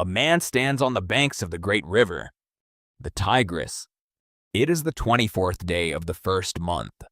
A man stands on the banks of the great river, the Tigris. It is the 24th day of the first month.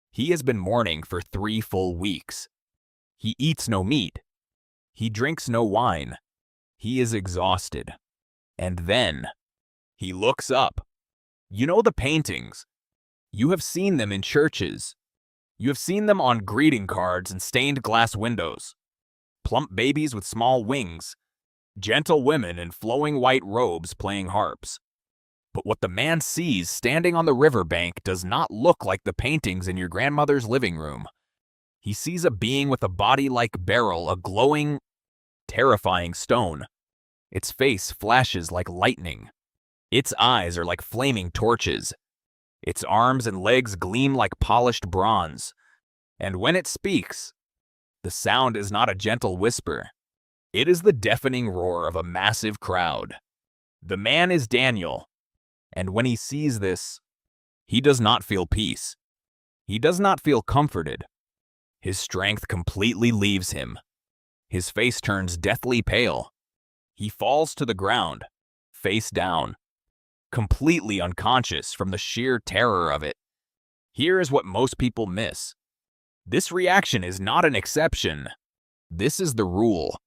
He has been mourning for 3 full weeks. He eats no meat. He drinks no wine. He is exhausted. And then he looks up. You know the paintings. You have seen them in churches. You have seen them on greeting cards and stained glass windows. Plump babies with small wings. Gentle women in flowing white robes playing harps. But what the man sees standing on the riverbank does not look like the paintings in your grandmother's living room. He sees a being with a body like beryl, a glowing, terrifying stone. Its face flashes like lightning. Its eyes are like flaming torches. Its arms and legs gleam like polished bronze. And when it speaks, the sound is not a gentle whisper. It is the deafening roar of a massive crowd. The man is Daniel. And when he sees this, he does not feel peace. He does not feel comforted. His strength completely leaves him. His face turns deathly pale. He falls to the ground, face down, completely unconscious from the sheer terror of it. Here is what most people miss. This reaction is not an exception. This is the rule.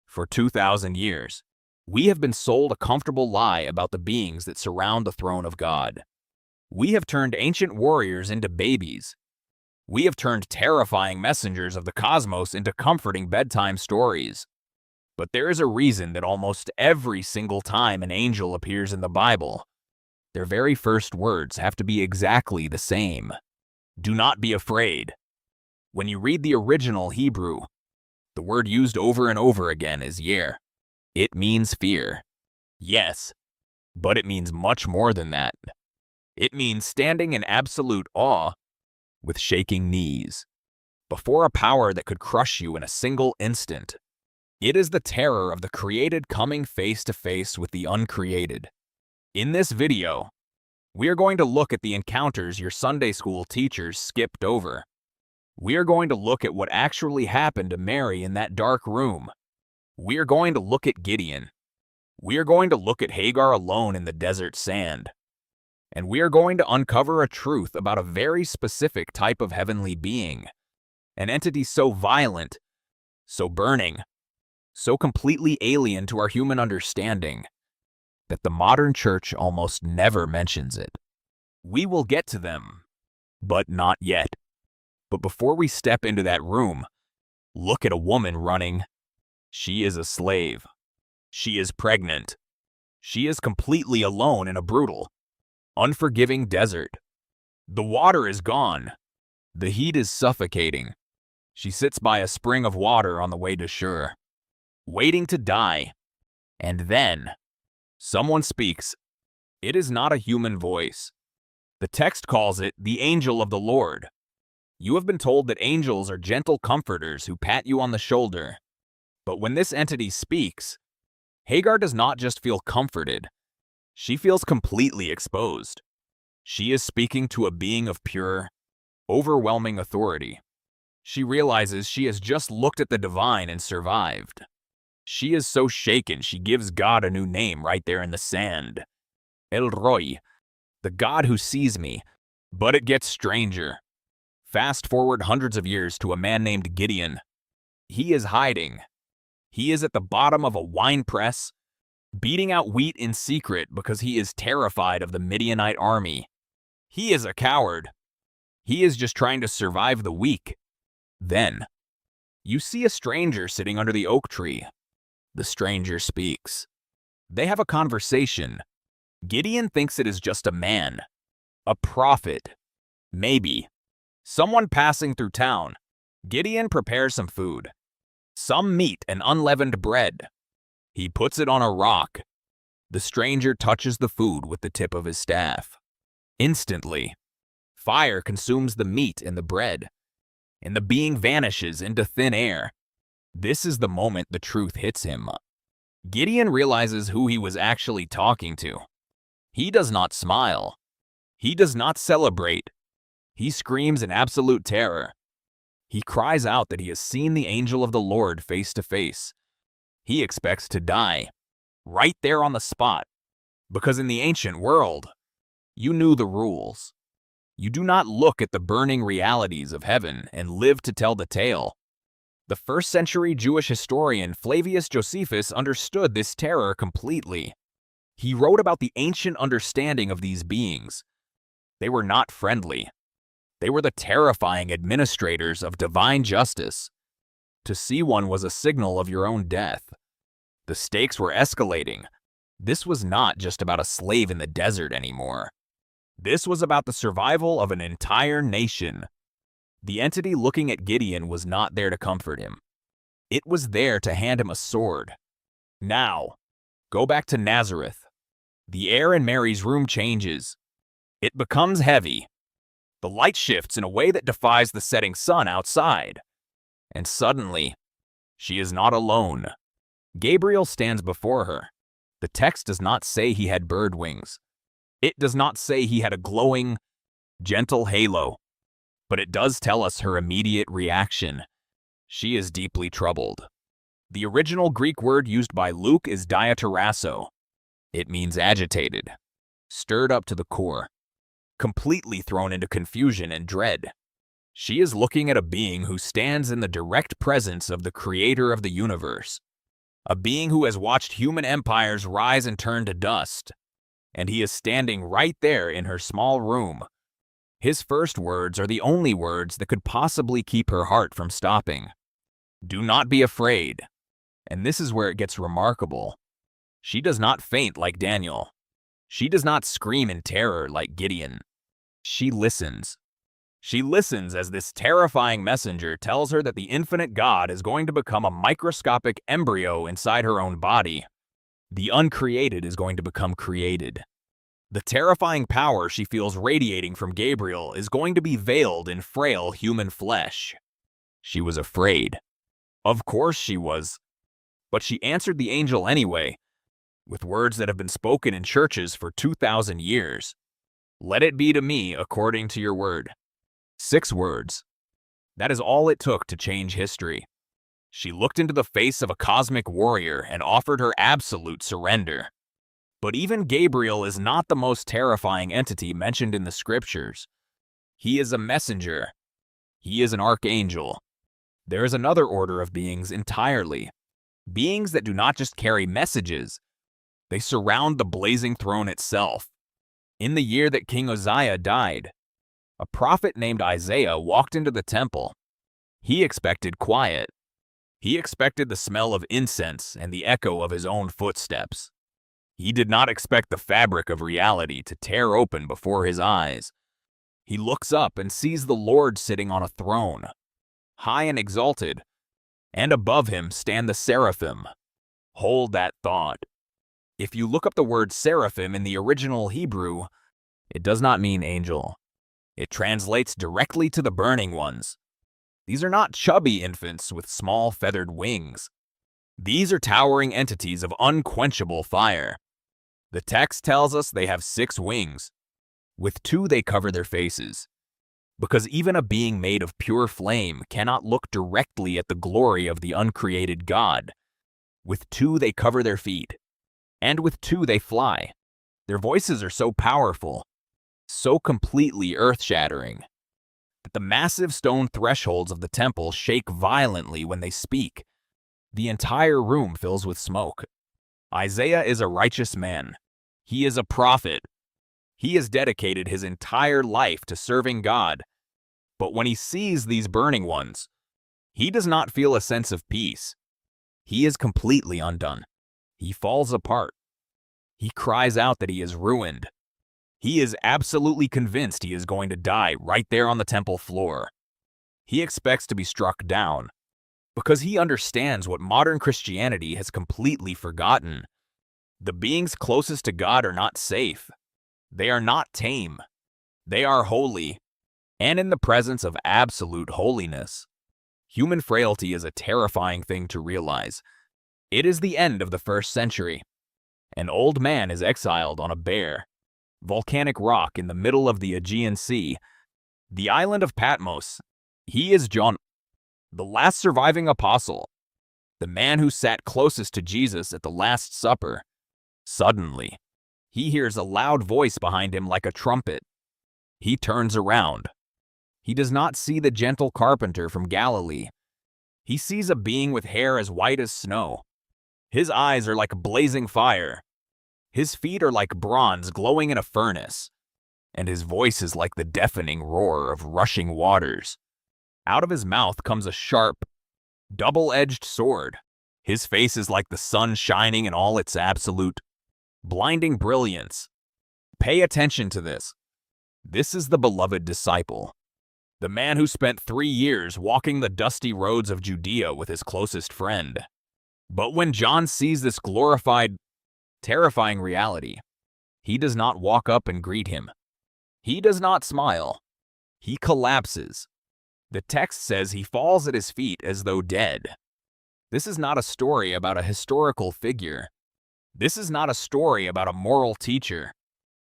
For 2,000 years, we have been sold a comfortable lie about the beings that surround the throne of God. We have turned ancient warriors into babies. We have turned terrifying messengers of the cosmos into comforting bedtime stories. But there is a reason that almost every single time an angel appears in the Bible, their very first words have to be exactly the same. Do not be afraid. When you read the original Hebrew, the word used over and over again is yer. It means fear. Yes, but it means much more than that. It means standing in absolute awe with shaking knees before a power that could crush you in a single instant. It is the terror of the created coming face to face with the uncreated. In this video, we are going to look at the encounters your Sunday school teachers skipped over. We are going to look at what actually happened to Mary in that dark room. We are going to look at Gideon. We are going to look at Hagar alone in the desert sand. And we are going to uncover a truth about a very specific type of heavenly being. An entity so violent, so burning, so completely alien to our human understanding, that the modern church almost never mentions it. We will get to them, but not yet. But before we step into that room, look at a woman running. She is a slave. She is pregnant. She is completely alone in a brutal, unforgiving desert. The water is gone. The heat is suffocating. She sits by a spring of water on the way to shore, waiting to die. And then, someone speaks. It is not a human voice. The text calls it the angel of the Lord. You have been told that angels are gentle comforters who pat you on the shoulder. But when this entity speaks, Hagar does not just feel comforted. She feels completely exposed. She is speaking to a being of pure, overwhelming authority. She realizes she has just looked at the divine and survived. She is so shaken she gives God a new name right there in the sand. El Roi, the God who sees me. But it gets stranger. Fast forward hundreds of years to a man named Gideon. He is hiding. He is at the bottom of a wine press, beating out wheat in secret because he is terrified of the Midianite army. He is a coward. He is just trying to survive the week. Then, you see a stranger sitting under the oak tree. The stranger speaks. They have a conversation. Gideon thinks it is just a man, a prophet, maybe someone passing through town. Gideon prepares some food, some meat and unleavened bread. He puts it on a rock. The stranger touches the food with the tip of his staff. Instantly, fire consumes the meat and the bread, and the being vanishes into thin air. This is the moment the truth hits him. Gideon realizes who he was actually talking to. He does not smile. He does not celebrate. He screams in absolute terror. He cries out that he has seen the angel of the Lord face to face. He expects to die. right there on the spot. Because in the ancient world, you knew the rules. You do not look at the burning realities of heaven and live to tell the tale. The first-century Jewish historian Flavius Josephus understood this terror completely. He wrote about the ancient understanding of these beings. They were not friendly. They were the terrifying administrators of divine justice. To see one was a signal of your own death. The stakes were escalating. This was not just about a slave in the desert anymore. This was about the survival of an entire nation. The entity looking at Gideon was not there to comfort him. It was there to hand him a sword. Now, go back to Nazareth. The air in Mary's room changes. It becomes heavy. The light shifts in a way that defies the setting sun outside. And suddenly, she is not alone. Gabriel stands before her. The text does not say he had bird wings. It does not say he had a glowing, gentle halo. But it does tell us her immediate reaction. She is deeply troubled. The original Greek word used by Luke is diatarasso. It means agitated, stirred up to the core, completely thrown into confusion and dread. She is looking at a being who stands in the direct presence of the creator of the universe, a being who has watched human empires rise and turn to dust, and he is standing right there in her small room. His first words are the only words that could possibly keep her heart from stopping. Do not be afraid. And this is where it gets remarkable. She does not faint like Daniel. She does not scream in terror like Gideon. She listens. She listens as this terrifying messenger tells her that the infinite God is going to become a microscopic embryo inside her own body. The uncreated is going to become created. The terrifying power she feels radiating from Gabriel is going to be veiled in frail human flesh. She was afraid. Of course she was. But she answered the angel anyway, with words that have been spoken in churches for 2,000 years. Let it be to me according to your word. 6 words. That is all it took to change history. She looked into the face of a cosmic warrior and offered her absolute surrender. But even Gabriel is not the most terrifying entity mentioned in the scriptures. He is a messenger. He is an archangel. There is another order of beings entirely. Beings that do not just carry messages. They surround the blazing throne itself. In the year that King Uzziah died, a prophet named Isaiah walked into the temple. He expected quiet. He expected the smell of incense and the echo of his own footsteps. He did not expect the fabric of reality to tear open before his eyes. He looks up and sees the Lord sitting on a throne, high and exalted, and above him stand the Seraphim. Hold that thought. If you look up the word Seraphim in the original Hebrew, it does not mean angel. It translates directly to the burning ones. These are not chubby infants with small feathered wings. These are towering entities of unquenchable fire. The text tells us they have 6 wings. With 2 they cover their faces, because even a being made of pure flame cannot look directly at the glory of the uncreated God. With 2 they cover their feet, and with 2 they fly. Their voices are so powerful, so completely earth-shattering, that the massive stone thresholds of the temple shake violently when they speak. The entire room fills with smoke. Isaiah is a righteous man. He is a prophet. He has dedicated his entire life to serving God. But when he sees these burning ones, he does not feel a sense of peace. He is completely undone. He falls apart. He cries out that he is ruined. He is absolutely convinced he is going to die right there on the temple floor. He expects to be struck down, because he understands what modern Christianity has completely forgotten. The beings closest to God are not safe. They are not tame. They are holy, and in the presence of absolute holiness. Human frailty is a terrifying thing to realize. It is the end of the 1st century. An old man is exiled on a bare, volcanic rock in the middle of the Aegean Sea, the island of Patmos. He is John, the last surviving apostle, the man who sat closest to Jesus at the Last Supper. Suddenly, he hears a loud voice behind him like a trumpet. He turns around. He does not see the gentle carpenter from Galilee. He sees a being with hair as white as snow. His eyes are like blazing fire. His feet are like bronze glowing in a furnace. And his voice is like the deafening roar of rushing waters. Out of his mouth comes a sharp, double-edged sword. His face is like the sun shining in all its absolute, blinding brilliance. Pay attention to this. This is the beloved disciple, the man who spent 3 years walking the dusty roads of Judea with his closest friend. But when John sees this glorified, terrifying reality, he does not walk up and greet him. He does not smile. He collapses. The text says he falls at his feet as though dead. This is not a story about a historical figure. This is not a story about a moral teacher.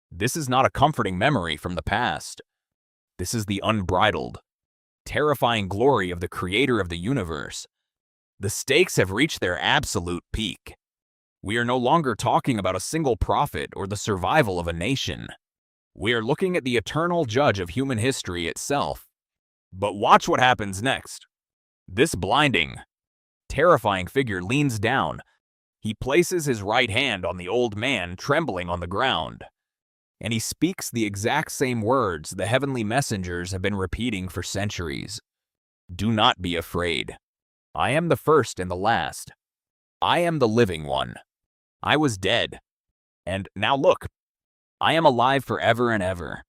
This is not a comforting memory from the past. This is the unbridled, terrifying glory of the creator of the universe. The stakes have reached their absolute peak. We are no longer talking about a single prophet or the survival of a nation. We are looking at the eternal judge of human history itself. But watch what happens next. This blinding, terrifying figure leans down. He places his right hand on the old man trembling on the ground. And he speaks the exact same words the heavenly messengers have been repeating for centuries. Do not be afraid. I am the first and the last. I am the living one. I was dead. And now look, I am alive forever and ever.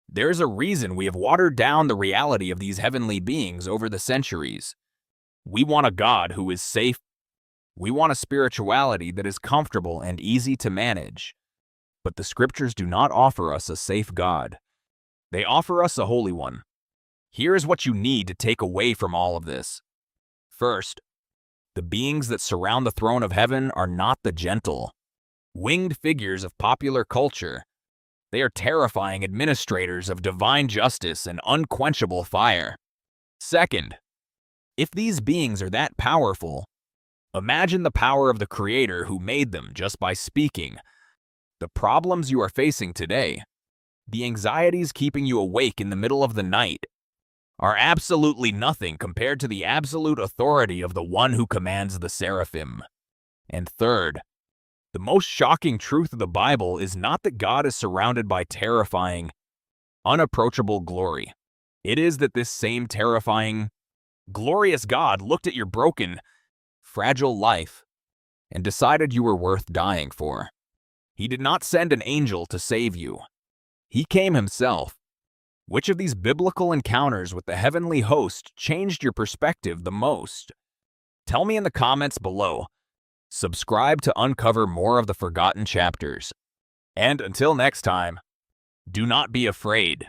There's a reason we have watered down the reality of these heavenly beings over the centuries. We want a God who is safe. We want a spirituality that is comfortable and easy to manage. But the scriptures do not offer us a safe God. They offer us a holy one. Here is what you need to take away from all of this. First, the beings that surround the throne of heaven are not the gentle, winged figures of popular culture. They are terrifying administrators of divine justice and unquenchable fire. Second, if these beings are that powerful, imagine the power of the Creator who made them just by speaking. The problems you are facing today, the anxieties keeping you awake in the middle of the night, are absolutely nothing compared to the absolute authority of the one who commands the Seraphim. And third, the most shocking truth of the Bible is not that God is surrounded by terrifying, unapproachable glory. It is that this same terrifying, glorious God looked at your broken, fragile life and decided you were worth dying for. He did not send an angel to save you. He came himself. Which of these biblical encounters with the heavenly host changed your perspective the most? Tell me in the comments below. Subscribe to uncover more of the forgotten chapters. And until next time, do not be afraid.